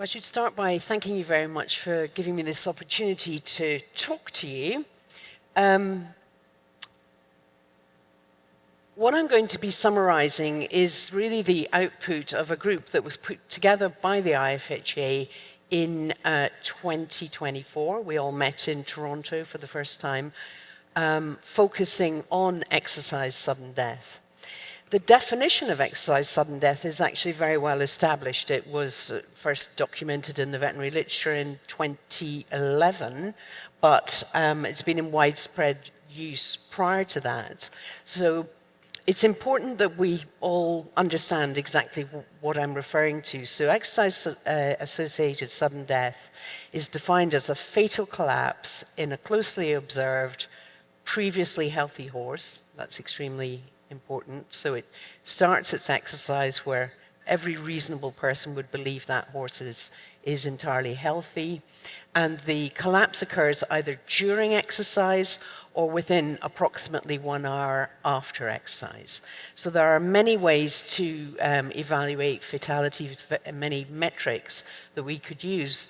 I should start by thanking you very much for giving me this opportunity to talk to you. What I'm going to be summarizing is really the output of a group that was put together by the IFHA in 2024. We all met in Toronto for the first time, focusing on exercise sudden death. The definition of exercise sudden death is actually very well established. It was first documented in the veterinary literature in 2011, but it's been in widespread use prior to that. So it's important that we all understand exactly what I'm referring to. So exercise-associated sudden death is defined as a fatal collapse in a closely observed, previously healthy horse. That's extremely important. So it starts its exercise where every reasonable person would believe that horse is entirely healthy. And the collapse occurs either during exercise or within approximately 1 hour after exercise. So there are many ways to evaluate fatalities, many metrics that we could use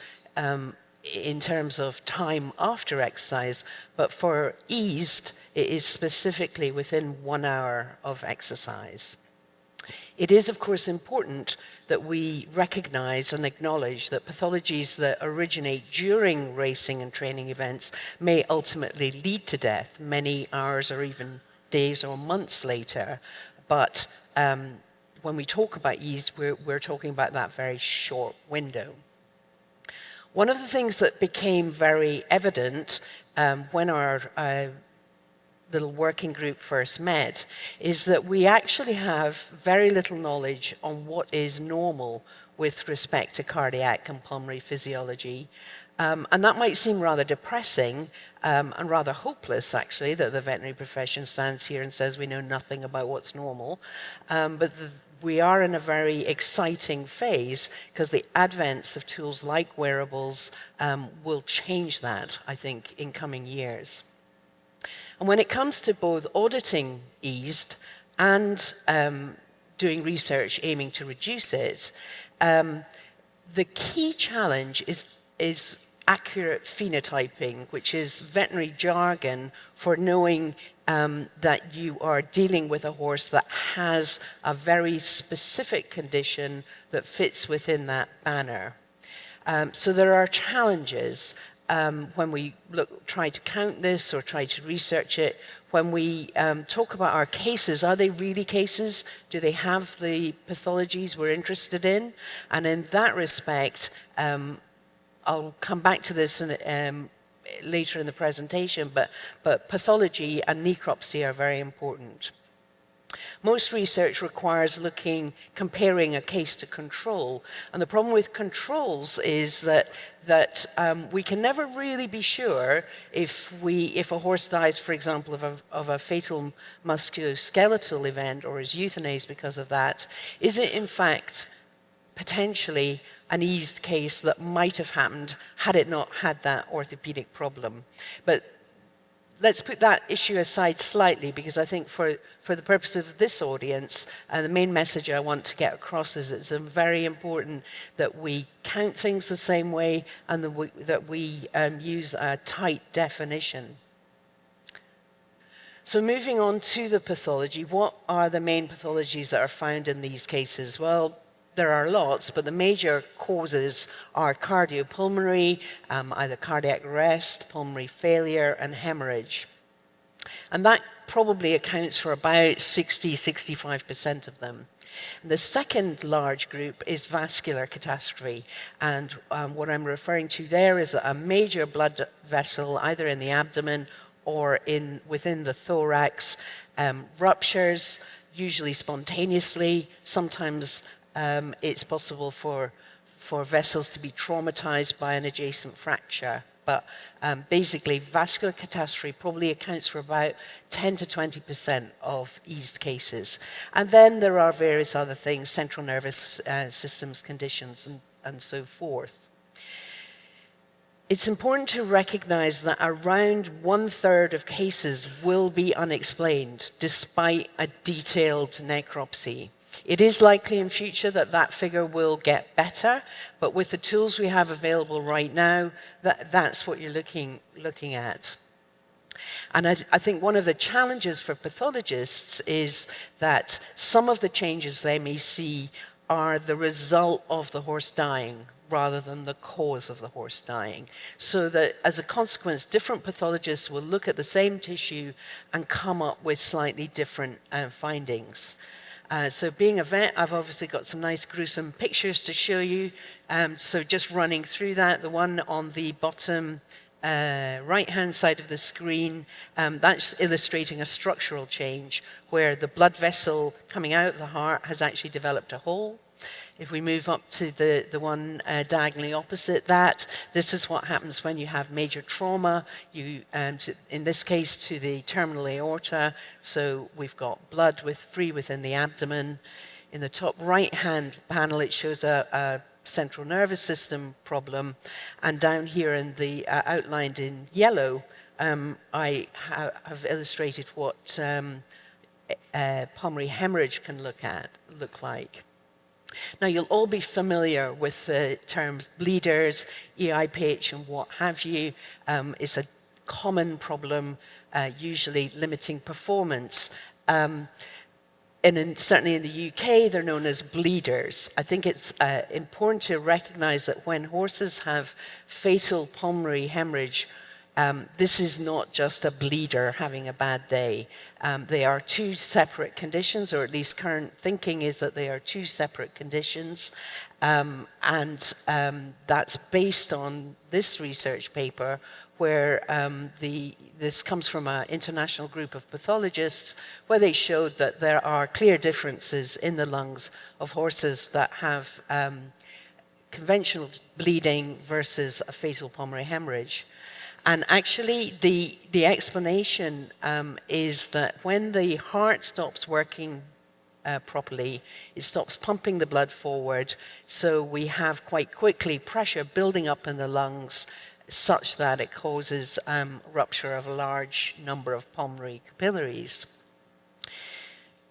in terms of time after exercise, but for eased, it is specifically within 1 hour of exercise. It is, of course, important that we recognize and acknowledge that pathologies that originate during racing and training events may ultimately lead to death many hours or even days or months later. But when we talk about eased, we're talking about that very short window. One of the things that became very evident when our little working group first met is that we actually have very little knowledge on what is normal with respect to cardiac and pulmonary physiology. And that might seem rather depressing and rather hopeless, actually, that the veterinary profession stands here and says we know nothing about what's normal. But we are in a very exciting phase because the advent of tools like wearables will change that, I think, in coming years. And when it comes to both auditing eased and doing research aiming to reduce it, the key challenge is accurate phenotyping, which is veterinary jargon for knowing that you are dealing with a horse that has a very specific condition that fits within that banner. So there are challenges when we try to count this or try to research it. When we talk about our cases, are they really cases? Do they have the pathologies we're interested in? And in that respect, I'll come back to this later in the presentation, but pathology and necropsy are very important. Most research requires comparing a case to control. And the problem with controls is that we can never really be sure if a horse dies, for example, of a fatal musculoskeletal event or is euthanized because of that, is it in fact potentially an eased case that might have happened had it not had that orthopedic problem. But let's put that issue aside slightly, because I think for the purposes of this audience, the main message I want to get across is it's very important that we count things the same way and that we use a tight definition. So moving on to the pathology, what are the main pathologies that are found in these cases? Well, there are lots, but the major causes are cardiopulmonary, either cardiac arrest, pulmonary failure, and hemorrhage. And that probably accounts for about 65% of them. And the second large group is vascular catastrophe. And what I'm referring to there is that a major blood vessel, either in the abdomen or within the thorax, ruptures, usually spontaneously. Sometimes it's possible for vessels to be traumatized by an adjacent fracture. But basically, vascular catastrophe probably accounts for about 10 to 20% of eased cases. And then there are various other things, central nervous systems conditions and so forth. It's important to recognize that around 1/3 of cases will be unexplained despite a detailed necropsy. It is likely in future that that figure will get better, but with the tools we have available right now, that's what you're looking at. And I think one of the challenges for pathologists is that some of the changes they may see are the result of the horse dying rather than the cause of the horse dying. So that as a consequence, different pathologists will look at the same tissue and come up with slightly different findings. So being a vet, I've obviously got some nice gruesome pictures to show you. So just running through that, the one on the bottom right-hand side of the screen, that's illustrating a structural change where the blood vessel coming out of the heart has actually developed a hole. If we move up to the one diagonally opposite that, this is what happens when you have major trauma, in this case to the terminal aorta, so we've got blood free within the abdomen. In the top right-hand panel, it shows a central nervous system problem, and down here in the outlined in yellow, I have illustrated what pulmonary hemorrhage can look like. Now, you'll all be familiar with the terms bleeders, EIPH, and what have you. It's a common problem, usually limiting performance. Certainly in the UK, they're known as bleeders. I think it's important to recognize that when horses have fatal pulmonary hemorrhage, this is not just a bleeder having a bad day. They are two separate conditions, or at least current thinking is that they are two separate conditions. That's based on this research paper where this comes from an international group of pathologists where they showed that there are clear differences in the lungs of horses that have conventional bleeding versus a fatal pulmonary hemorrhage. And actually, the explanation is that when the heart stops working properly, it stops pumping the blood forward, so we have quite quickly pressure building up in the lungs such that it causes rupture of a large number of pulmonary capillaries.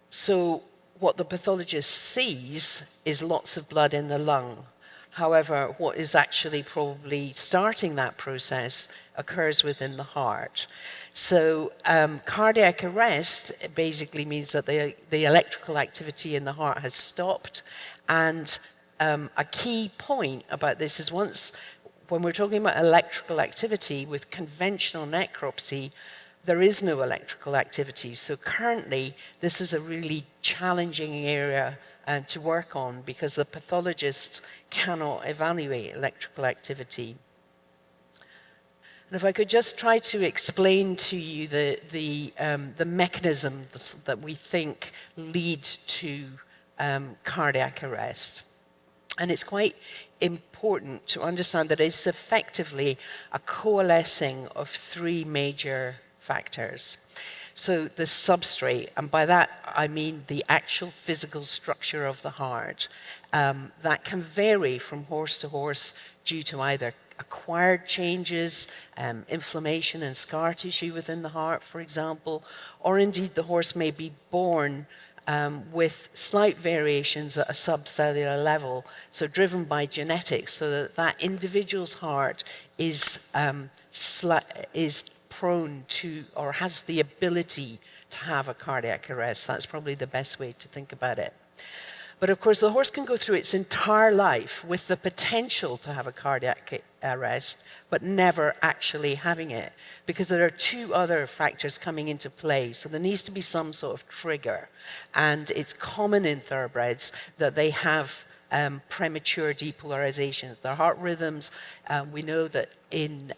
So what the pathologist sees is lots of blood in the lung. However, what is actually probably starting that process occurs within the heart. So cardiac arrest basically means that the electrical activity in the heart has stopped. And a key point about this is when we're talking about electrical activity with conventional necropsy, there is no electrical activity. So currently, this is a really challenging area to work on because the pathologists cannot evaluate electrical activity. And if I could just try to explain to you the mechanisms that we think lead to cardiac arrest. And it's quite important to understand that it's effectively a coalescing of three major factors. So the substrate, and by that I mean the actual physical structure of the heart, that can vary from horse to horse due to either acquired changes, inflammation and scar tissue within the heart, for example, or indeed the horse may be born with slight variations at a subcellular level, so driven by genetics, so that that individual's heart is prone to or has the ability to have a cardiac arrest. That's probably the best way to think about it. But of course, the horse can go through its entire life with the potential to have a cardiac arrest, but never actually having it, because there are two other factors coming into play. So there needs to be some sort of trigger. And it's common in thoroughbreds that they have premature depolarizations. Their heart rhythms, we know that in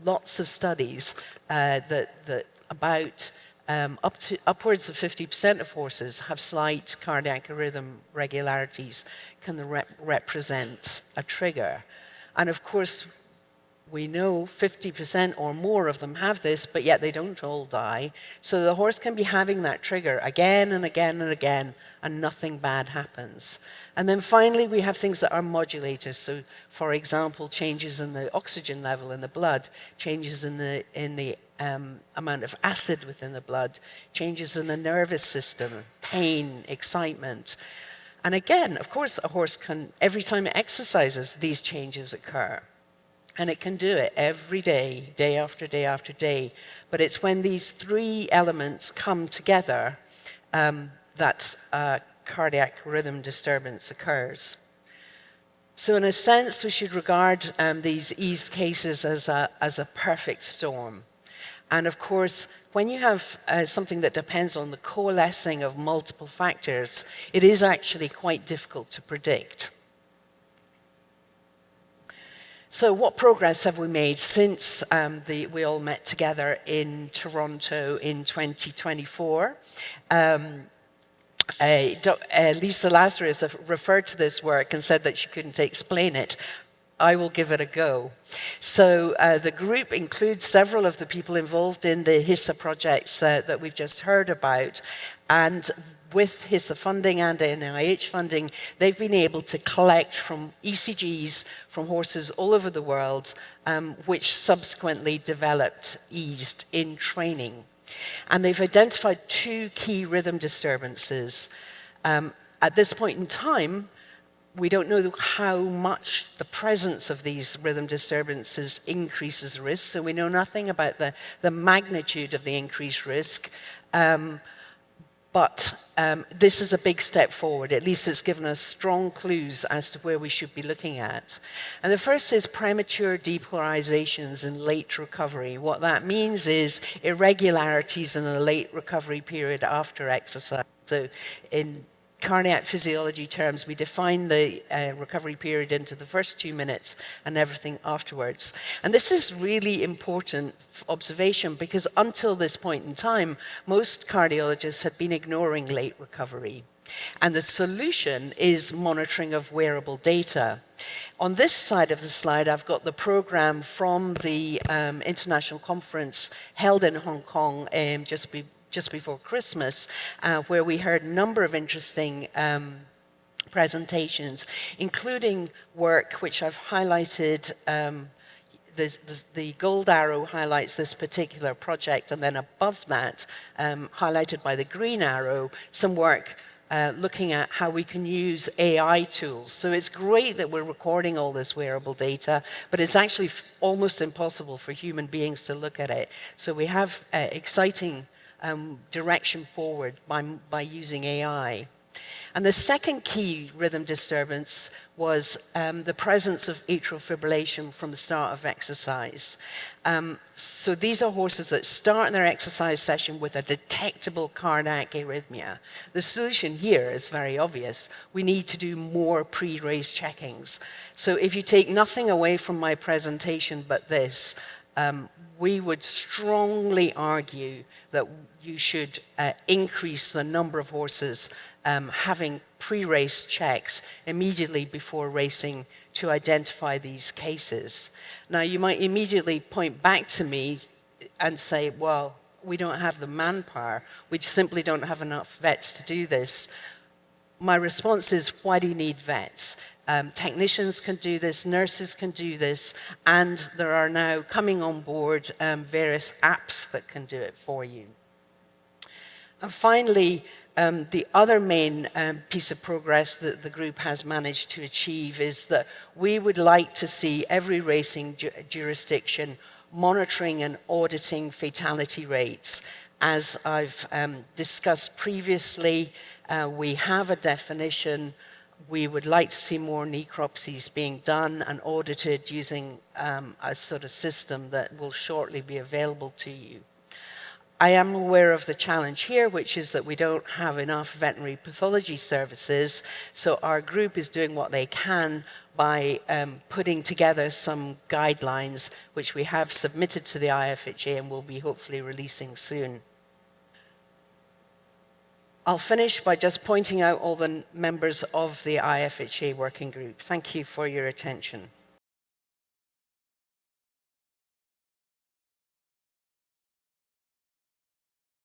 lots of studies that about upwards of 50% of horses have slight cardiac rhythm regularities can represent a trigger. And of course, we know 50% or more of them have this, but yet they don't all die. So the horse can be having that trigger again and again and again, and nothing bad happens. And then finally, we have things that are modulators. So, for example, changes in the oxygen level in the blood, changes in the amount of acid within the blood, changes in the nervous system, pain, excitement. And again, of course, a horse can, every time it exercises, these changes occur. And it can do it every day, day after day after day. But it's when these three elements come together that cardiac rhythm disturbance occurs. So in a sense, we should regard these ease cases as a perfect storm. And of course, when you have something that depends on the coalescing of multiple factors, it is actually quite difficult to predict. So what progress have we made since we all met together in Toronto in 2024? Lisa Lazarus referred to this work and said that she couldn't explain it. I will give it a go. So the group includes several of the people involved in the HISA projects that we've just heard about. And with HISA funding and NIH funding, they've been able to collect from ECGs from horses all over the world, which subsequently developed eased in training. And they've identified two key rhythm disturbances. At this point in time, we don't know how much the presence of these rhythm disturbances increases risk, so we know nothing about the magnitude of the increased risk. But this is a big step forward. At least it's given us strong clues as to where we should be looking at. And the first is premature depolarizations in late recovery. What that means is irregularities in the late recovery period after exercise. So in cardiac physiology terms, we define the recovery period into the first 2 minutes and everything afterwards. And this is really important observation because until this point in time, most cardiologists had been ignoring late recovery. And the solution is monitoring of wearable data. On this side of the slide, I've got the program from the international conference held in Hong Kong just before Christmas, where we heard a number of interesting presentations, including work which I've highlighted. The gold arrow highlights this particular project, and then above that, highlighted by the green arrow, some work looking at how we can use AI tools. So it's great that we're recording all this wearable data, but it's actually almost impossible for human beings to look at it. So we have exciting direction forward by using AI. And the second key rhythm disturbance was the presence of atrial fibrillation from the start of exercise. So these are horses that start their exercise session with a detectable cardiac arrhythmia. The solution here is very obvious. We need to do more pre-race checkings. So if you take nothing away from my presentation but this, we would strongly argue that you should increase the number of horses having pre-race checks immediately before racing to identify these cases. Now, you might immediately point back to me and say, well, we don't have the manpower. We simply don't have enough vets to do this. My response is, why do you need vets? Technicians can do this, nurses can do this, and there are now coming on board various apps that can do it for you. And finally, the other main piece of progress that the group has managed to achieve is that we would like to see every racing jurisdiction monitoring and auditing fatality rates. As I've discussed previously, we have a definition. We would like to see more necropsies being done and audited using a sort of system that will shortly be available to you. I am aware of the challenge here, which is that we don't have enough veterinary pathology services, so our group is doing what they can by putting together some guidelines, which we have submitted to the IFHA and will be hopefully releasing soon. I'll finish by just pointing out all the members of the IFHA working group. Thank you for your attention.